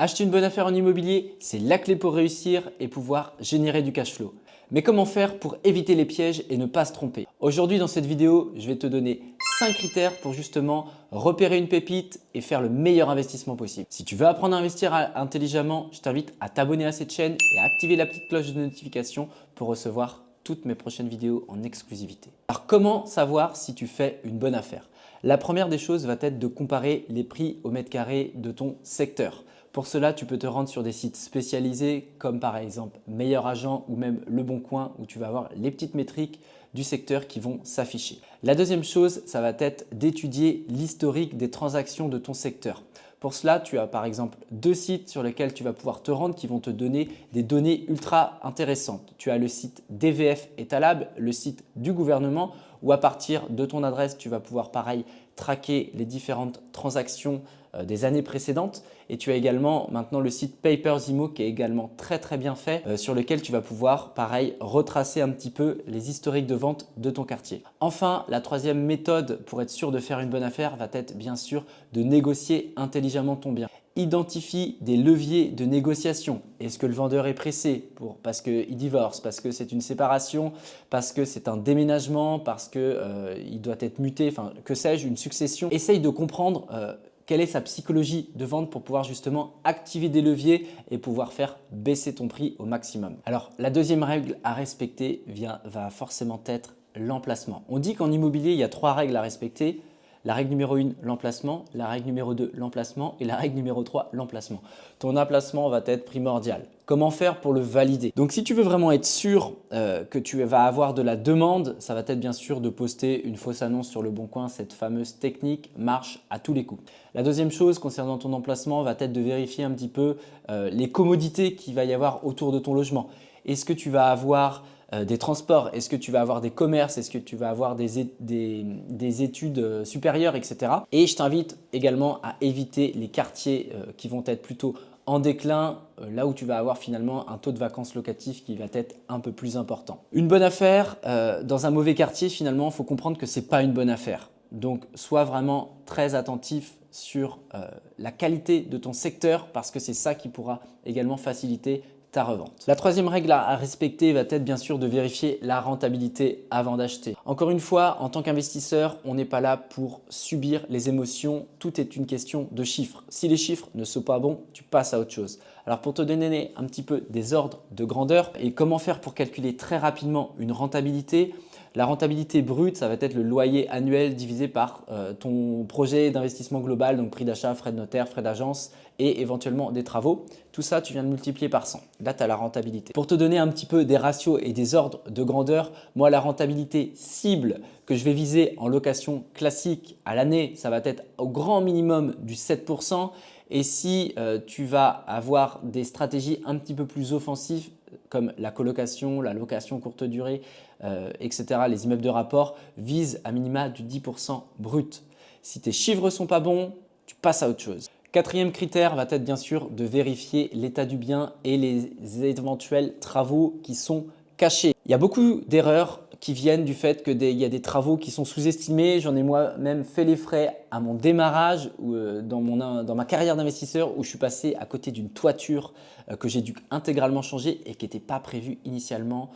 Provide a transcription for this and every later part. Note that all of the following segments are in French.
Acheter une bonne affaire en immobilier, c'est la clé pour réussir et pouvoir générer du cash flow. Mais comment faire pour éviter les pièges et ne pas se tromper? Aujourd'hui dans cette vidéo, je vais te donner 5 critères pour justement repérer une pépite et faire le meilleur investissement possible. Si tu veux apprendre à investir intelligemment, je t'invite à t'abonner à cette chaîne et à activer la petite cloche de notification pour recevoir toutes mes prochaines vidéos en exclusivité. Alors comment savoir si tu fais une bonne affaire? La première des choses va être de comparer les prix au mètre carré de ton secteur. Pour cela, tu peux te rendre sur des sites spécialisés comme par exemple Meilleur Agent ou même Le Bon Coin où tu vas avoir les petites métriques du secteur qui vont s'afficher. La deuxième chose, ça va être d'étudier l'historique des transactions de ton secteur. Pour cela, tu as par exemple 2 sites sur lesquels tu vas pouvoir te rendre qui vont te donner des données ultra intéressantes. Tu as le site DVF Etalab, le site du gouvernement où à partir de ton adresse, tu vas pouvoir pareil traquer les différentes transactions des années précédentes. Et tu as également maintenant le site Papersimo qui est également très bien fait sur lequel tu vas pouvoir pareil retracer un petit peu les historiques de vente de ton quartier. Enfin, la troisième méthode pour être sûr de faire une bonne affaire va être bien sûr de négocier intelligemment ton bien. Identifie des leviers de négociation. Est-ce que le vendeur est pressé parce qu'il divorce, parce que c'est une séparation, parce que c'est un déménagement, parce qu'il doit être muté, enfin que sais-je, une succession. Essaye de comprendre quelle est sa psychologie de vente pour pouvoir justement activer des leviers et pouvoir faire baisser ton prix au maximum. Alors la deuxième règle à respecter va forcément être l'emplacement. On dit qu'en immobilier, il y a 3 règles à respecter. La règle numéro 1, l'emplacement. La règle numéro 2, l'emplacement. Et la règle numéro 3, l'emplacement. Ton emplacement va être primordial. Comment faire pour le valider? Donc, si tu veux vraiment être sûr que tu vas avoir de la demande, ça va être bien sûr de poster une fausse annonce sur Le Bon Coin. Cette fameuse technique marche à tous les coups. La deuxième chose concernant ton emplacement va être de vérifier un petit peu les commodités qu'il va y avoir autour de ton logement. Est-ce que tu vas avoir des transports? Est-ce que tu vas avoir des commerces? Est-ce que tu vas avoir des études supérieures, etc. Et je t'invite également à éviter les quartiers qui vont être plutôt en déclin, là où tu vas avoir finalement un taux de vacances locatif qui va être un peu plus important. Une bonne affaire dans un mauvais quartier, finalement, il faut comprendre que ce n'est pas une bonne affaire. Donc, sois vraiment très attentif sur la qualité de ton secteur parce que c'est ça qui pourra également faciliter ta revente. La troisième règle à respecter va être bien sûr de vérifier la rentabilité avant d'acheter. Encore une fois, en tant qu'investisseur, on n'est pas là pour subir les émotions. Tout est une question de chiffres. Si les chiffres ne sont pas bons, tu passes à autre chose. Alors pour te donner un petit peu des ordres de grandeur et comment faire pour calculer très rapidement une rentabilité, la rentabilité brute, ça va être le loyer annuel divisé par ton projet d'investissement global, donc prix d'achat, frais de notaire, frais d'agence et éventuellement des travaux. Tout ça, tu viens de multiplier par 100. Là, tu as la rentabilité. Pour te donner un petit peu des ratios et des ordres de grandeur, moi, la rentabilité cible que je vais viser en location classique à l'année, ça va être au grand minimum du 7%. Et si tu vas avoir des stratégies un petit peu plus offensives comme la colocation, la location courte durée, etc., les immeubles de rapport visent à minima du 10% brut. Si tes chiffres ne sont pas bons, tu passes à autre chose. Quatrième critère va être bien sûr de vérifier l'état du bien et les éventuels travaux qui sont cachés. Il y a beaucoup d'erreurs qui viennent du fait qu'il y a des travaux qui sont sous-estimés. J'en ai moi-même fait les frais à mon démarrage ou dans ma carrière d'investisseur où je suis passé à côté d'une toiture que j'ai dû intégralement changer et qui n'était pas prévue initialement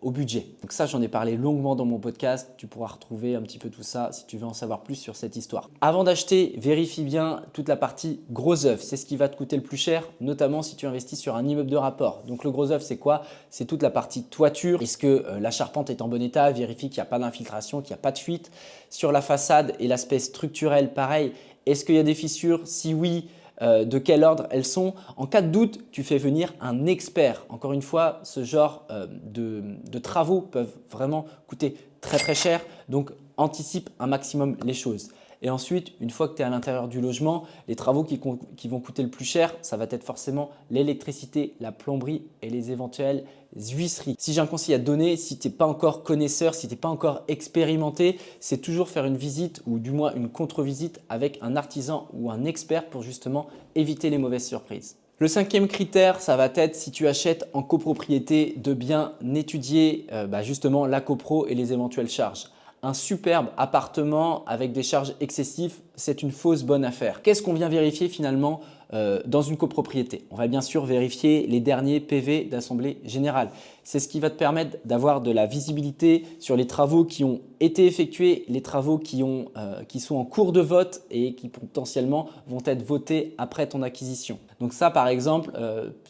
au budget. Donc ça, j'en ai parlé longuement dans mon podcast. Tu pourras retrouver un petit peu tout ça si tu veux en savoir plus sur cette histoire. Avant d'acheter, vérifie bien toute la partie gros œuvre. C'est ce qui va te coûter le plus cher, notamment si tu investis sur un immeuble de rapport. Donc le gros œuvre, c'est quoi? C'est toute la partie toiture. Est-ce que la charpente est en bon état? Vérifie qu'il n'y a pas d'infiltration, qu'il n'y a pas de fuite. Sur la façade et l'aspect structurel, pareil. Est-ce qu'il y a des fissures? Si oui, de quel ordre elles sont. En cas de doute, tu fais venir un expert. Encore une fois, ce genre de travaux peuvent vraiment coûter très cher. Donc, anticipe un maximum les choses. Et ensuite, une fois que tu es à l'intérieur du logement, les travaux qui vont coûter le plus cher, ça va être forcément l'électricité, la plomberie et les éventuelles huisseries. Si j'ai un conseil à te donner, si tu n'es pas encore connaisseur, si tu n'es pas encore expérimenté, c'est toujours faire une visite ou du moins une contre-visite avec un artisan ou un expert pour justement éviter les mauvaises surprises. Le cinquième critère, ça va être si tu achètes en copropriété de bien étudier justement la copro et les éventuelles charges. Un superbe appartement avec des charges excessives, c'est une fausse bonne affaire. Qu'est-ce qu'on vient vérifier finalement dans une copropriété. On va bien sûr vérifier les derniers PV d'assemblée générale. C'est ce qui va te permettre d'avoir de la visibilité sur les travaux qui ont été effectués, les travaux qui sont en cours de vote et qui potentiellement vont être votés après ton acquisition. Donc ça, par exemple,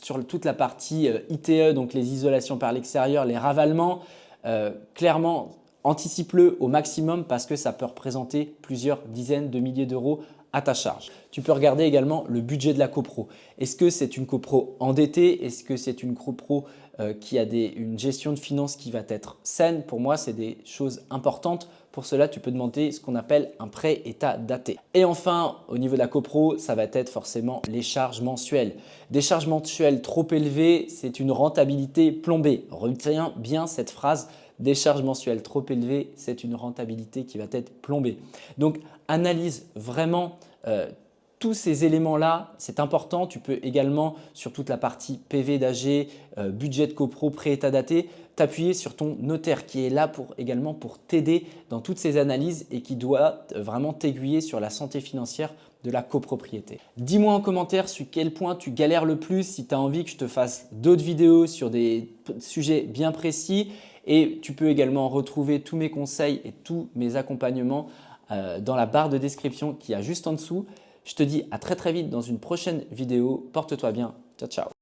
sur toute la partie ITE, donc les isolations par l'extérieur, les ravalements, clairement, anticipe-le au maximum parce que ça peut représenter plusieurs dizaines de milliers d'euros à ta charge. Tu peux regarder également le budget de la copro. Est-ce que c'est une copro endettée? Est-ce que c'est une copro qui a une gestion de finances qui va être saine? Pour moi, c'est des choses importantes. Pour cela, tu peux demander ce qu'on appelle un prêt état daté. Et enfin, au niveau de la copro, ça va être forcément les charges mensuelles. Des charges mensuelles trop élevées, c'est une rentabilité plombée. Retiens bien cette phrase. Des charges mensuelles trop élevées, c'est une rentabilité qui va être plombée. Donc, analyse vraiment tous ces éléments-là, c'est important. Tu peux également, sur toute la partie PV d'AG, budget de copro, prêt état daté, t'appuyer sur ton notaire qui est là également pour t'aider dans toutes ces analyses et qui doit vraiment t'aiguiller sur la santé financière de la copropriété. Dis-moi en commentaire sur quel point tu galères le plus, si tu as envie que je te fasse d'autres vidéos sur des sujets bien précis. Et tu peux également retrouver tous mes conseils et tous mes accompagnements dans la barre de description qui est juste en dessous. Je te dis à très vite dans une prochaine vidéo. Porte-toi bien. Ciao, ciao.